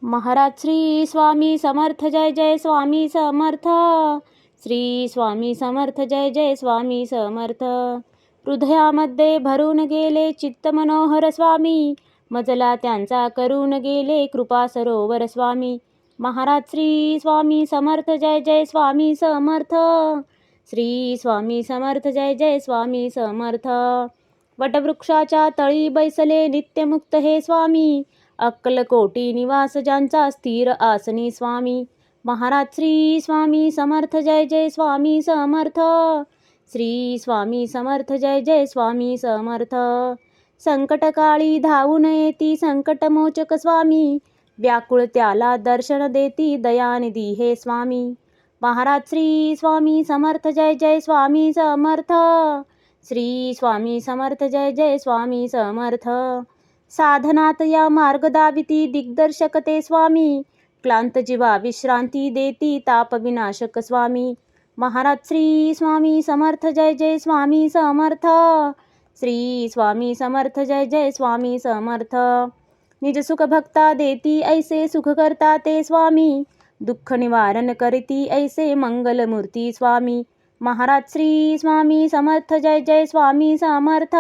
महाराज श्री स्वामी समर्थ, जय जय स्वामी समर्थ. श्री स्वामी समर्थ, जय जय स्वामी समर्थ. हृदयामध्ये भरून गेले चित्त मनोहर स्वामी, मजला त्यांचा करून गेले कृपा सरोवर स्वामी. महाराज श्री स्वामी समर्थ, जय जय स्वामी समर्थ. श्री स्वामी समर्थ, जय जय स्वामी समर्थ. वटवृक्षाच्या तळी बैसले नित्यमुक्त हे स्वामी, अक्कलकोटी निवास ज्यांचा स्थिर आसनी स्वामी. महाराज श्री स्वामी समर्थ, जय जय स्वामी समर्थ. श्री स्वामी समर्थ, जय जय स्वामी समर्थ. संकटकाळी धावून येती संकटमोचक स्वामी, व्याकुळ त्याला दर्शन देती दयानिधी हे स्वामी. महाराज श्री स्वामी समर्थ, जय जय स्वामी समर्थ. श्री स्वामी समर्थ, जय जय स्वामी समर्थ. साधनात या मार्ग दाविती दिग्दर्शक ते स्वामी, क्लांत जीवा विश्रांती देती ताप विनाशक स्वामी. महाराज श्री स्वामी समर्थ, जय जय स्वामी समर्थ. श्री स्वामी समर्थ, जय जय स्वामी समर्थ. निज सुख भक्ता देती ऐसे सुख करता ते स्वामी, दुःख निवारण करती ऐसे मंगलमूर्ती स्वामी. महाराज श्री स्वामी समर्थ, जय जय स्वामी समर्थ.